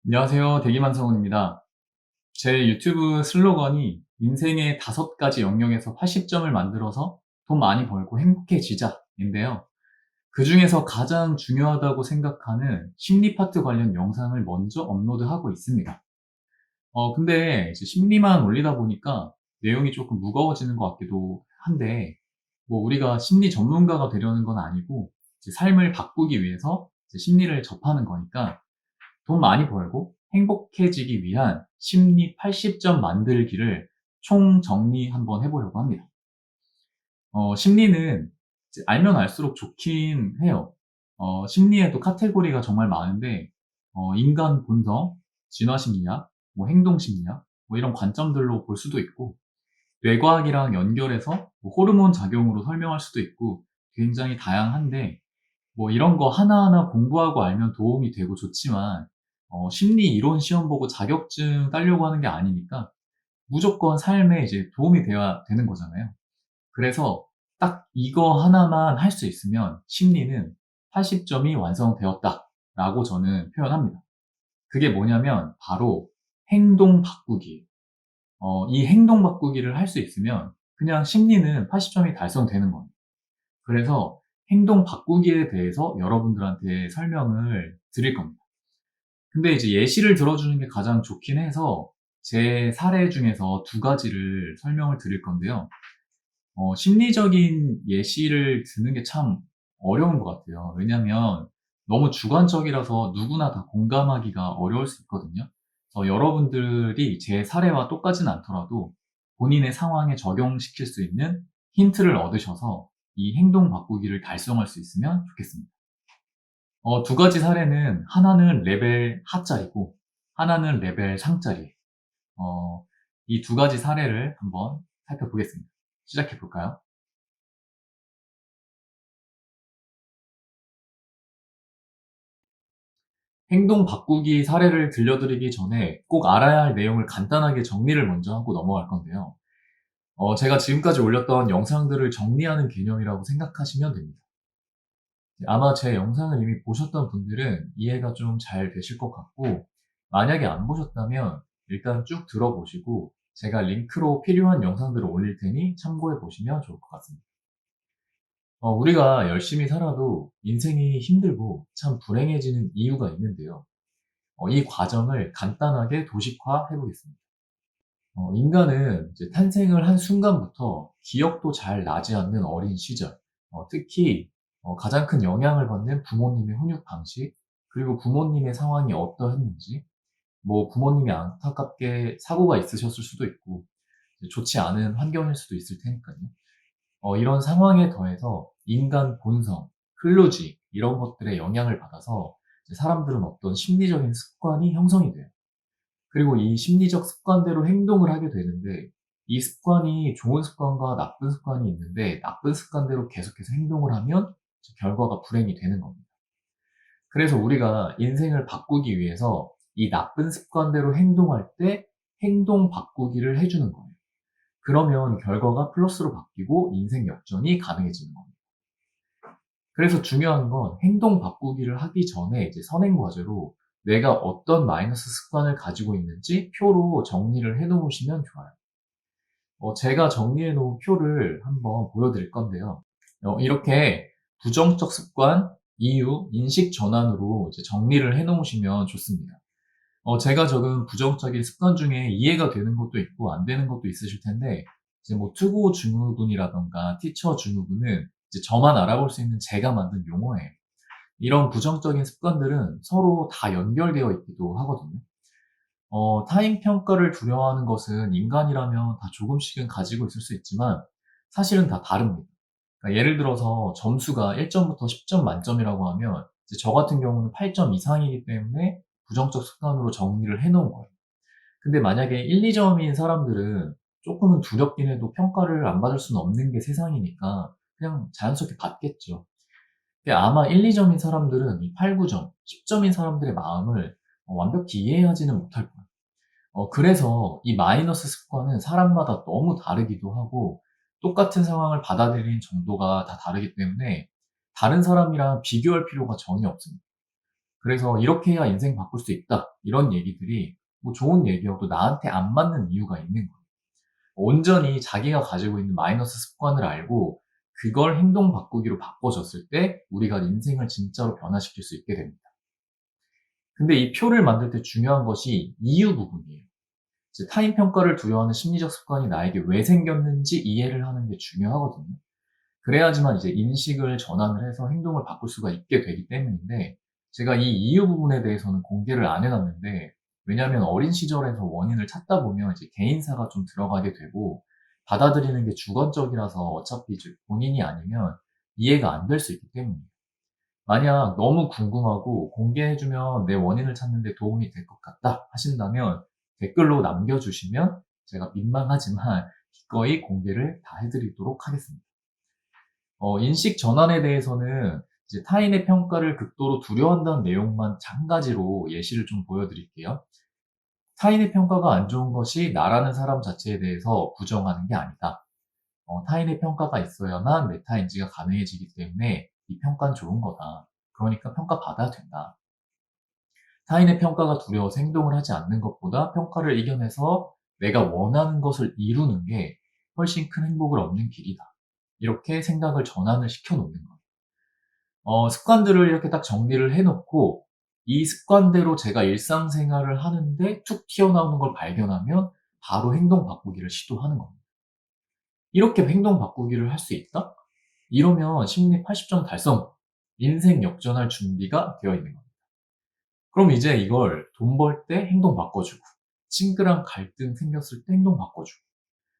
안녕하세요. 대기만성훈입니다. 제 유튜브 슬로건이 인생의 5가지 영역에서 80점을 만들어서 돈 많이 벌고 행복해지자인데요. 그 중에서 가장 중요하다고 생각하는 심리 파트 관련 영상을 먼저 업로드하고 있습니다. 근데 이제 심리만 올리다 보니까 내용이 조금 무거워지는 것 같기도 한데, 뭐 우리가 심리 전문가가 되려는 건 아니고, 이제 삶을 바꾸기 위해서 이제 심리를 접하는 거니까 돈 많이 벌고 행복해지기 위한 심리 80점 만들기를 총 정리 한번 해보려고 합니다. 심리는 이제 알면 알수록 좋긴 해요. 심리에도 카테고리가 정말 많은데, 인간 본성, 진화심리학, 뭐 행동심리학, 뭐 이런 관점들로 볼 수도 있고, 뇌과학이랑 연결해서 뭐 호르몬 작용으로 설명할 수도 있고, 굉장히 다양한데, 뭐 이런 거 하나하나 공부하고 알면 도움이 되고 좋지만, 심리 이론 시험 보고 자격증 따려고 하는 게 아니니까 무조건 삶에 이제 도움이 돼야 되는 거잖아요. 그래서 딱 이거 하나만 할 수 있으면 심리는 80점이 완성되었다라고 저는 표현합니다. 그게 뭐냐면 바로 행동 바꾸기. 이 행동 바꾸기를 할 수 있으면 그냥 심리는 80점이 달성되는 겁니다. 그래서 행동 바꾸기에 대해서 여러분들한테 설명을 드릴 겁니다. 근데 이제 예시를 들어주는 게 가장 좋긴 해서 제 사례 중에서 2가지를 설명을 드릴 건데요. 심리적인 예시를 드는 게 참 어려운 것 같아요. 왜냐면 너무 주관적이라서 누구나 다 공감하기가 어려울 수 있거든요. 그래서 여러분들이 제 사례와 똑같진 않더라도 본인의 상황에 적용시킬 수 있는 힌트를 얻으셔서 이 행동 바꾸기를 달성할 수 있으면 좋겠습니다. 2가지 사례는 하나는 레벨 하짜리고 하나는 레벨 상짜리. 이 2가지 사례를 한번 살펴보겠습니다. 시작해 볼까요? 행동 바꾸기 사례를 들려드리기 전에 꼭 알아야 할 내용을 간단하게 정리를 먼저 하고 넘어갈 건데요. 제가 지금까지 올렸던 영상들을 정리하는 개념이라고 생각하시면 됩니다. 아마 제 영상을 이미 보셨던 분들은 이해가 좀 잘 되실 것 같고, 만약에 안 보셨다면 일단 쭉 들어보시고 제가 링크로 필요한 영상들을 올릴 테니 참고해 보시면 좋을 것 같습니다. 우리가 열심히 살아도 인생이 힘들고 참 불행해지는 이유가 있는데요. 이 과정을 간단하게 도식화해 보겠습니다. 인간은 이제 탄생을 한 순간부터 기억도 잘 나지 않는 어린 시절, 특히 가장 큰 영향을 받는 부모님의 훈육 방식, 그리고 부모님의 상황이 어떠했는지, 뭐 부모님이 안타깝게 사고가 있으셨을 수도 있고, 이제 좋지 않은 환경일 수도 있을 테니까요. 이런 상황에 더해서 인간 본성, 클루지, 이런 것들에 영향을 받아서 이제 사람들은 어떤 심리적인 습관이 형성이 돼요. 그리고 이 심리적 습관대로 행동을 하게 되는데, 이 습관이 좋은 습관과 나쁜 습관이 있는데 나쁜 습관대로 계속해서 행동을 하면 결과가 불행이 되는 겁니다. 그래서 우리가 인생을 바꾸기 위해서 이 나쁜 습관대로 행동할 때 행동 바꾸기를 해주는 거예요. 그러면 결과가 플러스로 바뀌고 인생 역전이 가능해지는 겁니다. 그래서 중요한 건 행동 바꾸기를 하기 전에 이제 선행 과제로 내가 어떤 마이너스 습관을 가지고 있는지 표로 정리를 해 놓으시면 좋아요. 제가 정리해 놓은 표를 한번 보여드릴 건데요. 이렇게 부정적 습관, 이유, 인식 전환으로 이제 정리를 해 놓으시면 좋습니다. 제가 적은 부정적인 습관 중에 이해가 되는 것도 있고 안 되는 것도 있으실 텐데, 이제 뭐 투고 증후군이라던가 티처 증후군은 이제 저만 알아볼 수 있는 제가 만든 용어예요. 이런 부정적인 습관들은 서로 다 연결되어 있기도 하거든요. 타인 평가를 두려워하는 것은 인간이라면 다 조금씩은 가지고 있을 수 있지만 사실은 다 다릅니다. 그러니까 예를 들어서 점수가 1점부터 10점 만점이라고 하면 이제 저 같은 경우는 8점 이상이기 때문에 부정적 습관으로 정리를 해 놓은 거예요. 근데 만약에 1, 2점인 사람들은 조금은 두렵긴 해도 평가를 안 받을 수는 없는 게 세상이니까 그냥 자연스럽게 받겠죠. 근데 아마 1, 2점인 사람들은 이 8, 9점, 10점인 사람들의 마음을 완벽히 이해하지는 못할 거예요. 그래서 이 마이너스 습관은 사람마다 너무 다르기도 하고 똑같은 상황을 받아들이는 정도가 다 다르기 때문에 다른 사람이랑 비교할 필요가 전혀 없습니다. 그래서 "이렇게 해야 인생 바꿀 수 있다." 이런 얘기들이 뭐 좋은 얘기여도 나한테 안 맞는 이유가 있는 거예요. 온전히 자기가 가지고 있는 마이너스 습관을 알고 그걸 행동 바꾸기로 바꿔줬을 때 우리가 인생을 진짜로 변화시킬 수 있게 됩니다. 근데 이 표를 만들 때 중요한 것이 이유 부분이에요. 이제 타인 평가를 두려워하는 심리적 습관이 나에게 왜 생겼는지 이해를 하는 게 중요하거든요. 그래야지만 이제 인식을 전환을 해서 행동을 바꿀 수가 있게 되기 때문인데, 제가 이 이유 부분에 대해서는 공개를 안 해놨는데, 왜냐하면 어린 시절에서 원인을 찾다 보면 이제 개인사가 좀 들어가게 되고 받아들이는 게 주관적이라서 어차피 이제 본인이 아니면 이해가 안 될 수 있기 때문이에요. 만약 너무 궁금하고 공개해주면 내 원인을 찾는 데 도움이 될 것 같다 하신다면 댓글로 남겨주시면 제가 민망하지만 기꺼이 공개를 다 해드리도록 하겠습니다. 인식 전환에 대해서는 이제 타인의 평가를 극도로 두려워한다는 내용만 한 가지로 예시를 좀 보여드릴게요. 타인의 평가가 안 좋은 것이 나라는 사람 자체에 대해서 부정하는 게 아니다. 타인의 평가가 있어야만 메타인지가 가능해지기 때문에 이 평가는 좋은 거다. 그러니까 평가받아야 된다. 타인의 평가가 두려워서 행동을 하지 않는 것보다 평가를 이겨내서 내가 원하는 것을 이루는 게 훨씬 큰 행복을 얻는 길이다. 이렇게 생각을 전환을 시켜 놓는 거예요. 습관들을 이렇게 딱 정리를 해 놓고 이 습관대로 제가 일상생활을 하는데 툭 튀어나오는 걸 발견하면 바로 행동 바꾸기를 시도하는 겁니다. 이렇게 행동 바꾸기를 할 수 있다? 이러면 심리 80점 달성, 인생 역전할 준비가 되어 있는 겁니다. 그럼 이제 이걸 돈 벌 때 행동 바꿔주고, 친구랑 갈등 생겼을 때 행동 바꿔주고,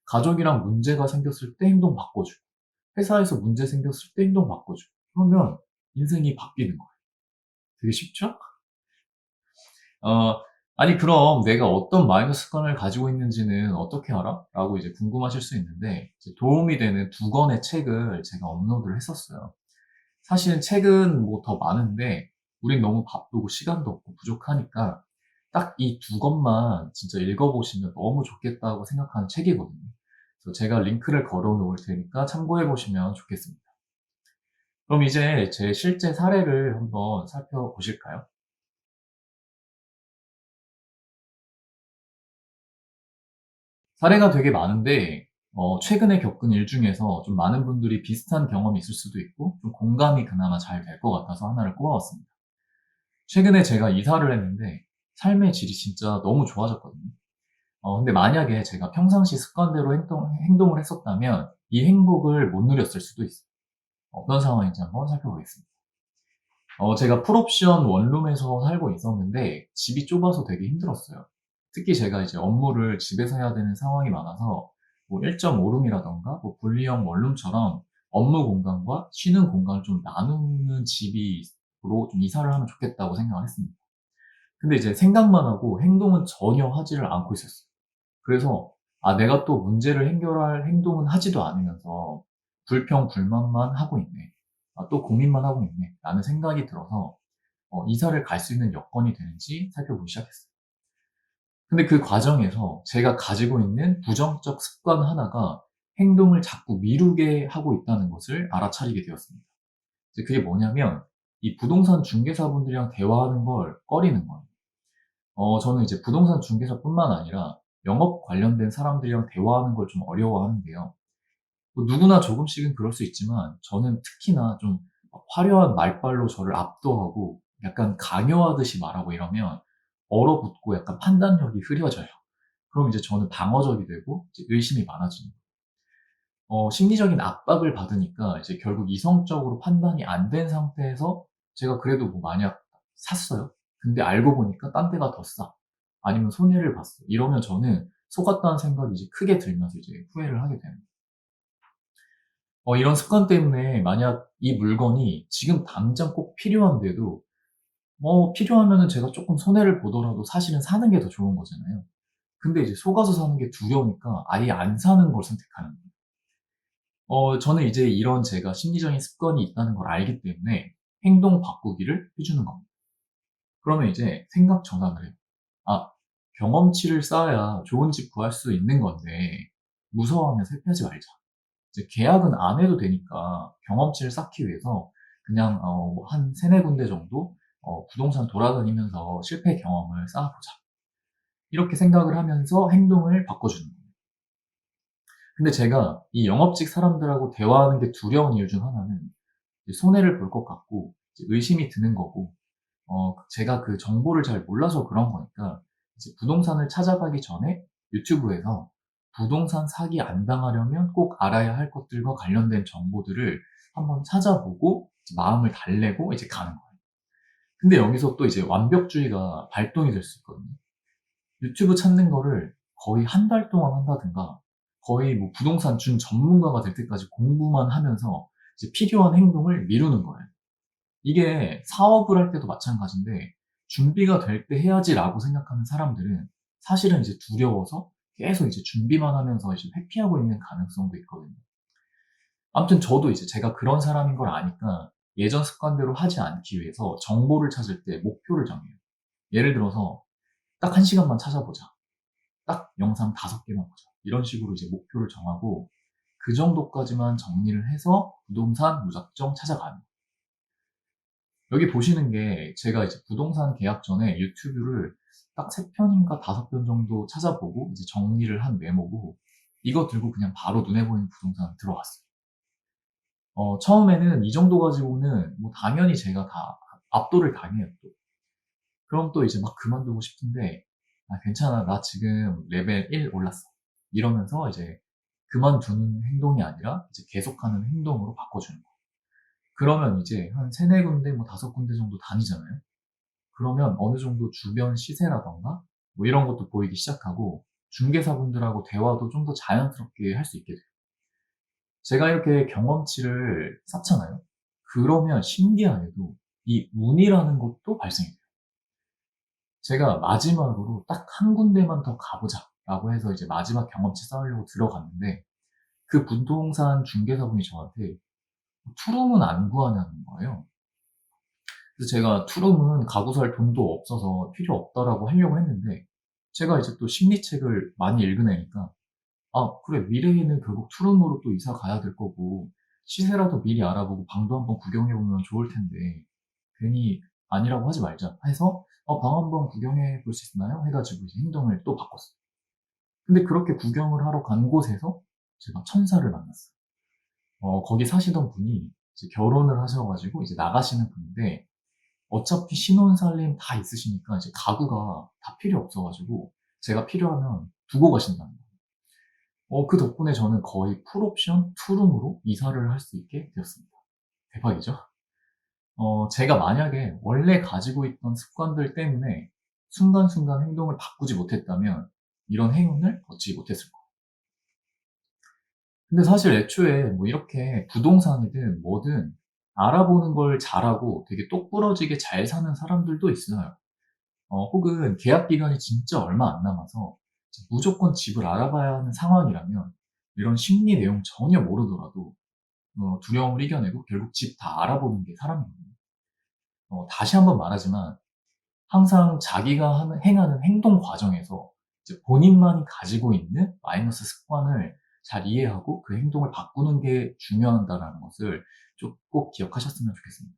가족이랑 문제가 생겼을 때 행동 바꿔주고, 회사에서 문제 생겼을 때 행동 바꿔주고, 그러면 인생이 바뀌는 거예요. 되게 쉽죠? 어, 아니, 그럼 내가 어떤 마이너스 습관을 가지고 있는지는 어떻게 알아? 라고 이제 궁금하실 수 있는데, 이제 도움이 되는 두 권의 책을 제가 업로드를 했었어요. 사실은 책은 뭐 더 많은데, 우린 너무 바쁘고 시간도 없고 부족하니까, 딱 이 두 권만 진짜 읽어보시면 너무 좋겠다고 생각하는 책이거든요. 그래서 제가 링크를 걸어 놓을 테니까 참고해 보시면 좋겠습니다. 그럼 이제 제 실제 사례를 한번 살펴보실까요? 사례가 되게 많은데, 최근에 겪은 일 중에서 좀 많은 분들이 비슷한 경험이 있을 수도 있고, 좀 공감이 그나마 잘 될 것 같아서 하나를 꼽아봤습니다. 최근에 제가 이사를 했는데, 삶의 질이 진짜 너무 좋아졌거든요. 근데 만약에 제가 평상시 습관대로 행동을 했었다면, 이 행복을 못 누렸을 수도 있어요. 어떤 상황인지 한번 살펴보겠습니다. 제가 풀옵션 원룸에서 살고 있었는데, 집이 좁아서 되게 힘들었어요. 특히 제가 이제 업무를 집에서 해야 되는 상황이 많아서 뭐 1.5룸이라던가 뭐 분리형 원룸처럼 업무 공간과 쉬는 공간을 좀 나누는 집으로 좀 이사를 하면 좋겠다고 생각을 했습니다. 근데 이제 생각만 하고 행동은 전혀 하지를 않고 있었어요. 그래서 내가 또 문제를 해결할 행동은 하지도 않으면서 불평, 불만만 하고 있네. 또 고민만 하고 있네. 라는 생각이 들어서 이사를 갈 수 있는 여건이 되는지 살펴보기 시작했어요. 근데 그 과정에서 제가 가지고 있는 부정적 습관 하나가 행동을 자꾸 미루게 하고 있다는 것을 알아차리게 되었습니다. 이제 그게 뭐냐면 이 부동산 중개사분들이랑 대화하는 걸 꺼리는 거예요. 저는 이제 부동산 중개사뿐만 아니라 영업 관련된 사람들이랑 대화하는 걸 좀 어려워하는데요. 뭐 누구나 조금씩은 그럴 수 있지만 저는 특히나 좀 화려한 말발로 저를 압도하고 약간 강요하듯이 말하고 이러면 얼어붙고 약간 판단력이 흐려져요. 그럼 이제 저는 방어적이 되고 이제 의심이 많아지는 거예요. 심리적인 압박을 받으니까 이제 결국 이성적으로 판단이 안 된 상태에서 제가 그래도 뭐 만약 샀어요. 근데 알고 보니까 딴 데가 더 싸. 아니면 손해를 봤어. 이러면 저는 속았다는 생각이 이제 크게 들면서 이제 후회를 하게 되는 거예요. 이런 습관 때문에 만약 이 물건이 지금 당장 꼭 필요한데도 필요하면은 제가 조금 손해를 보더라도 사실은 사는 게 더 좋은 거잖아요. 근데 이제 속아서 사는 게 두려우니까 아예 안 사는 걸 선택하는 거예요. 저는 이제 이런 제가 심리적인 습관이 있다는 걸 알기 때문에 행동 바꾸기를 해 주는 겁니다. 그러면 이제 생각 전환을 해요. '아, 경험치를 쌓아야 좋은 집 구할 수 있는 건데 무서워하면 회피하지 말자.' 이제 계약은 안 해도 되니까 경험치를 쌓기 위해서 그냥 한 3-4 군데 정도 부동산 돌아다니면서 실패 경험을 쌓아보자. 이렇게 생각을 하면서 행동을 바꿔주는 거예요. 근데 제가 이 영업직 사람들하고 대화하는 게 두려운 이유 중 하나는 손해를 볼 것 같고 의심이 드는 거고, 제가 그 정보를 잘 몰라서 그런 거니까 이제 부동산을 찾아가기 전에 유튜브에서 부동산 사기 안 당하려면 꼭 알아야 할 것들과 관련된 정보들을 한번 찾아보고 이제 마음을 달래고 이제 가는 거예요. 근데 여기서 또 이제 완벽주의가 발동이 될 수 있거든요. 유튜브 찾는 거를 거의 한 달 동안 한다든가 거의 뭐 부동산 준 전문가가 될 때까지 공부만 하면서 이제 필요한 행동을 미루는 거예요. 이게 사업을 할 때도 마찬가지인데 준비가 될 때 해야지라고 생각하는 사람들은 사실은 이제 두려워서 계속 이제 준비만 하면서 이제 회피하고 있는 가능성도 있거든요. 아무튼 저도 이제 제가 그런 사람인 걸 아니까 예전 습관대로 하지 않기 위해서 정보를 찾을 때 목표를 정해요. 예를 들어서 딱 1시간만 찾아보자. 딱 영상 5개만 보자. 이런 식으로 이제 목표를 정하고 그 정도까지만 정리를 해서 부동산 무작정 찾아가는 거예요. 여기 보시는 게 제가 이제 부동산 계약 전에 유튜브를 딱 3편인가 5편 정도 찾아보고 이제 정리를 한 메모고 이거 들고 그냥 바로 눈에 보이는 부동산 들어갔어요. 처음에는 이 정도 가지고는 뭐 당연히 제가 다 압도를 당해요, 또. 그럼 또 이제 막 그만두고 싶은데, 아, 괜찮아. 나 지금 레벨 1 올랐어. 이러면서 이제 그만두는 행동이 아니라 이제 계속하는 행동으로 바꿔주는 거예요. 그러면 이제 한 3-4군데, 뭐 5군데 정도 다니잖아요. 그러면 어느 정도 주변 시세라던가 뭐 이런 것도 보이기 시작하고 중개사분들하고 대화도 좀 더 자연스럽게 할 수 있게 돼요. 제가 이렇게 경험치를 쌓잖아요. 그러면 신기하게도 이 운이라는 것도 발생이 돼요. 제가 마지막으로 딱 한 군데만 더 가보자 라고 해서 이제 마지막 경험치 쌓으려고 들어갔는데 그 부동산 중개사분이 저한테 투룸은 안 구하냐는 거예요. 그래서 제가 투룸은 가구 살 돈도 없어서 필요 없다라고 하려고 했는데 제가 이제 또 심리책을 많이 읽은 애니까 아, 그래, 미래에는 결국 투룸으로 또 이사 가야 될 거고 시세라도 미리 알아보고 방도 한번 구경해보면 좋을 텐데 괜히 아니라고 하지 말자 해서 방 한번 구경해 볼 수 있나요? 해가지고 이제 행동을 또 바꿨어요. 근데 그렇게 구경을 하러 간 곳에서 제가 천사를 만났어요. 거기 사시던 분이 이제 결혼을 하셔가지고 이제 나가시는 분인데 어차피 신혼살림 다 있으시니까 이제 가구가 다 필요 없어가지고 제가 필요하면 두고 가신다는 거예요. 그 덕분에 저는 거의 풀옵션 투룸으로 이사를 할 수 있게 되었습니다. 대박이죠? 제가 만약에 원래 가지고 있던 습관들 때문에 순간순간 행동을 바꾸지 못했다면 이런 행운을 얻지 못했을 거예요. 근데 사실 애초에 뭐 이렇게 부동산이든 뭐든 알아보는 걸 잘하고 되게 똑부러지게 잘 사는 사람들도 있어요. 혹은 계약 기간이 진짜 얼마 안 남아서 무조건 집을 알아봐야 하는 상황이라면 이런 심리 내용 전혀 모르더라도 두려움을 이겨내고 결국 집 다 알아보는 게 사람이거든요. 다시 한번 말하지만 항상 자기가 행하는 행동 과정에서 이제 본인만이 가지고 있는 마이너스 습관을 잘 이해하고 그 행동을 바꾸는 게 중요하다는 것을 좀 꼭 기억하셨으면 좋겠습니다.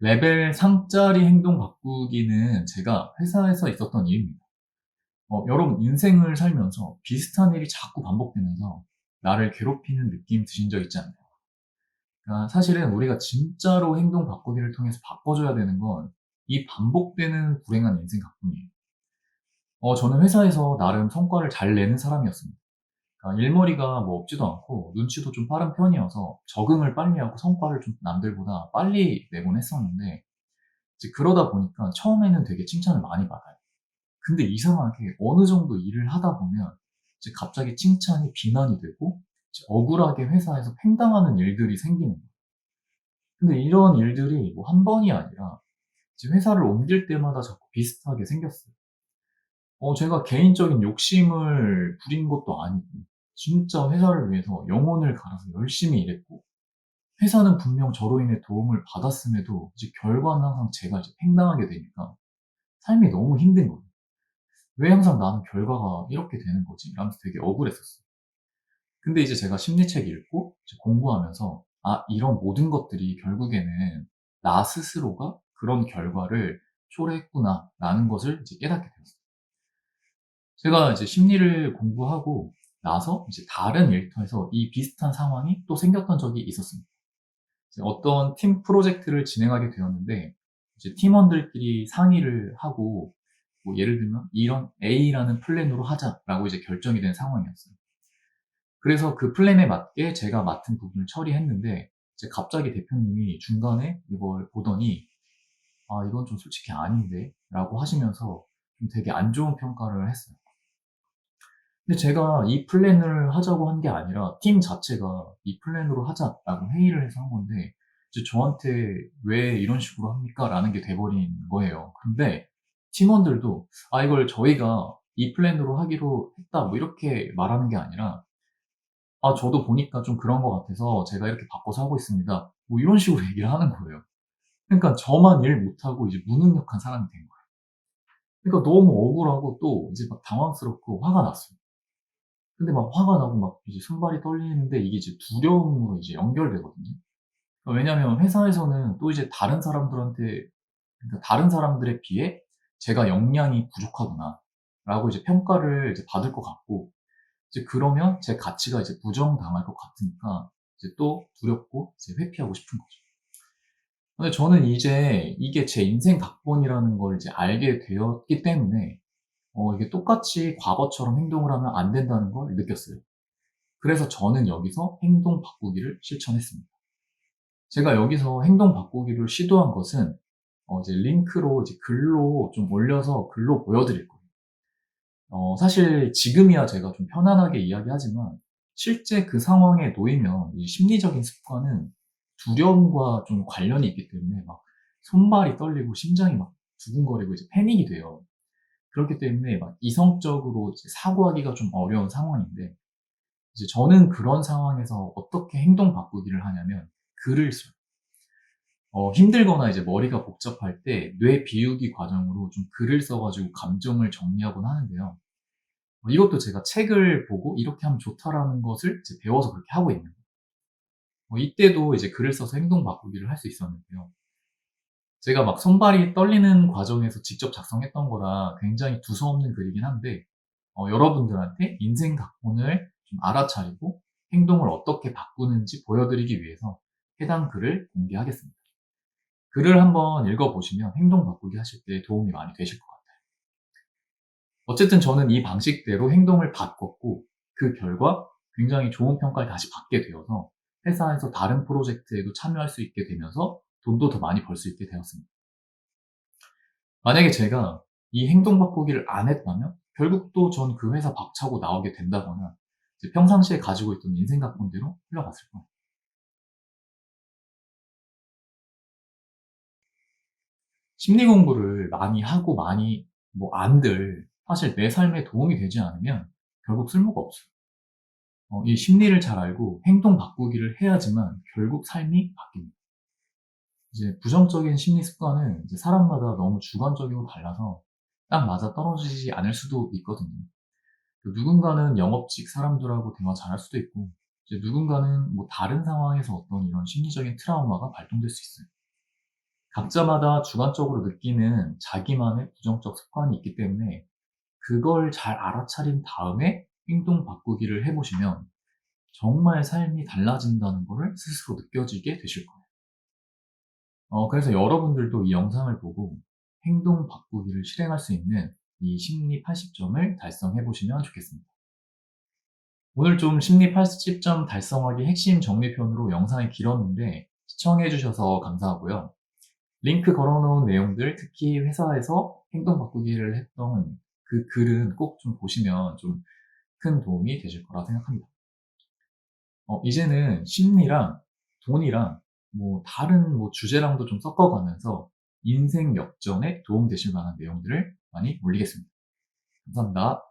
레벨 상짜리 행동 바꾸기는 제가 회사에서 있었던 일입니다. 여러분 인생을 살면서 비슷한 일이 자꾸 반복되면서 나를 괴롭히는 느낌 드신 적 있지 않나요? 사실은 우리가 진짜로 행동 바꾸기를 통해서 바꿔줘야 되는 건 이 반복되는 불행한 인생 덕분이에요. 저는 회사에서 나름 성과를 잘 내는 사람이었습니다. 일머리가 뭐 없지도 않고 눈치도 좀 빠른 편이어서 적응을 빨리 하고 성과를 좀 남들보다 빨리 내곤 했었는데 이제 그러다 보니까 처음에는 되게 칭찬을 많이 받아요. 근데 이상하게 어느 정도 일을 하다 보면 이제 갑자기 칭찬이 비난이 되고 이제 억울하게 회사에서 팽당하는 일들이 생기는 거예요. 근데 이런 일들이 뭐 한 번이 아니라 이제 회사를 옮길 때마다 자꾸 비슷하게 생겼어요. 제가 개인적인 욕심을 부린 것도 아니고 진짜 회사를 위해서 영혼을 갈아서 열심히 일했고 회사는 분명 저로 인해 도움을 받았음에도 이제 결과는 항상 제가 이제 팽당하게 되니까 삶이 너무 힘든 거예요. 왜 항상 나는 결과가 이렇게 되는 거지? 라면서 되게 억울했었어요. 근데 이제 제가 심리책 읽고 이제 공부하면서 이런 모든 것들이 결국에는 나 스스로가 그런 결과를 초래했구나라는 것을 이제 깨닫게 되었어요. 제가 이제 심리를 공부하고 나서 이제 다른 일터에서 이 비슷한 상황이 또 생겼던 적이 있었습니다. 이제 어떤 팀 프로젝트를 진행하게 되었는데 이제 팀원들끼리 상의를 하고 뭐 예를 들면 이런 A라는 플랜으로 하자라고 이제 결정이 된 상황이었어요. 그래서 그 플랜에 맞게 제가 맡은 부분을 처리했는데 이제 갑자기 대표님이 중간에 이걸 보더니 이건 좀 솔직히 아닌데라고 하시면서 좀 되게 안 좋은 평가를 했어요. 근데 제가 이 플랜을 하자고 한 게 아니라 팀 자체가 이 플랜으로 하자라고 회의를 해서 한 건데 이제 저한테 "왜 이런 식으로 합니까?" 라는 게 돼 버린 거예요. 근데 팀원들도 이걸 저희가 이 플랜으로 하기로 했다." 뭐 이렇게 말하는 게 아니라 저도 보니까 좀 그런 것 같아서 제가 이렇게 바꿔서 하고 있습니다." 뭐 이런 식으로 얘기를 하는 거예요. 그러니까 저만 일 못하고 이제 무능력한 사람이 된 거예요. 그러니까 너무 억울하고 또 이제 막 당황스럽고 화가 났어요. 근데 막 화가 나고 막 이제 손발이 떨리는데 이게 이제 두려움으로 이제 연결되거든요. 왜냐면 회사에서는 또 이제 다른 사람들한테, 그러니까 다른 사람들에 비해 제가 역량이 부족하구나라고 이제 평가를 이제 받을 것 같고, 이제 그러면 제 가치가 이제 부정당할 것 같으니까 이제 또 두렵고 이제 회피하고 싶은 거죠. 근데 저는 이제 이게 제 인생 각본이라는 걸 이제 알게 되었기 때문에 이게 똑같이 과거처럼 행동을 하면 안 된다는 걸 느꼈어요. 그래서 저는 여기서 행동 바꾸기를 실천했습니다. 제가 여기서 행동 바꾸기를 시도한 것은 이제 링크로 이제 글로 좀 올려서 글로 보여드릴 거예요. 사실 지금이야 제가 좀 편안하게 이야기하지만 실제 그 상황에 놓이면 이 심리적인 습관은 두려움과 좀 관련이 있기 때문에 막 손발이 떨리고 심장이 막 두근거리고 이제 패닉이 돼요. 그렇기 때문에 막 이성적으로 이제 사고하기가 좀 어려운 상황인데, 이제 저는 그런 상황에서 어떻게 행동 바꾸기를 하냐면 글을 써요. 힘들거나 이제 머리가 복잡할 때 뇌 비우기 과정으로 좀 글을 써 가지고 감정을 정리하곤 하는데요. 이것도 제가 책을 보고 '이렇게 하면 좋다.'라는 것을 이제 배워서 그렇게 하고 있는 거예요. 이때도 이제 글을 써서 행동 바꾸기를 할 수 있었는데요. 제가 막 손발이 떨리는 과정에서 직접 작성했던 거라 굉장히 두서없는 글이긴 한데 여러분들한테 인생 각본을 좀 알아차리고 행동을 어떻게 바꾸는지 보여드리기 위해서 해당 글을 공개하겠습니다. 글을 한번 읽어보시면 행동 바꾸기 하실 때 도움이 많이 되실 것 같아요. 어쨌든 저는 이 방식대로 행동을 바꿨고 그 결과 굉장히 좋은 평가를 다시 받게 되어서 회사에서 다른 프로젝트에도 참여할 수 있게 되면서 돈도 더 많이 벌 수 있게 되었습니다. 만약에 제가 이 행동 바꾸기를 안 했다면 결국 또 전 그 회사 박차고 나오게 된다거나 이제 평상시에 가지고 있던 인생 각본대로 흘러갔을 거예요. 심리 공부를 많이 하고 많이 뭐 안들 사실 내 삶에 도움이 되지 않으면 결국 쓸모가 없어요. 이 심리를 잘 알고 행동 바꾸기를 해야지만 결국 삶이 바뀝니다. 이제 부정적인 심리 습관은 이제 사람마다 너무 주관적이고 달라서 딱 맞아떨어지지 않을 수도 있거든요. 누군가는 영업직 사람들하고 대화 잘할 수도 있고 이제 누군가는 뭐 다른 상황에서 어떤 이런 심리적인 트라우마가 발동될 수 있어요. 각자마다 주관적으로 느끼는 자기만의 부정적 습관이 있기 때문에 그걸 잘 알아차린 다음에 행동 바꾸기를 해보시면 정말 삶이 달라진다는 거를 스스로 느껴지게 되실 거예요. 그래서 여러분들도 이 영상을 보고 행동 바꾸기를 실행할 수 있는 이 심리 80점을 달성해 보시면 좋겠습니다. 오늘 좀 심리 80점 달성하기 핵심 정리편으로 영상이 길었는데 시청해 주셔서 감사하고요. 링크 걸어 놓은 내용들, 특히 회사에서 행동 바꾸기를 했던 그 글은 꼭 좀 보시면 좀 큰 도움이 되실 거라 생각합니다. 이제는 심리랑 돈이랑 뭐 다른 뭐 주제랑도 좀 섞어가면서 인생 역전에 도움 되실 만한 내용들을 많이 올리겠습니다. 감사합니다.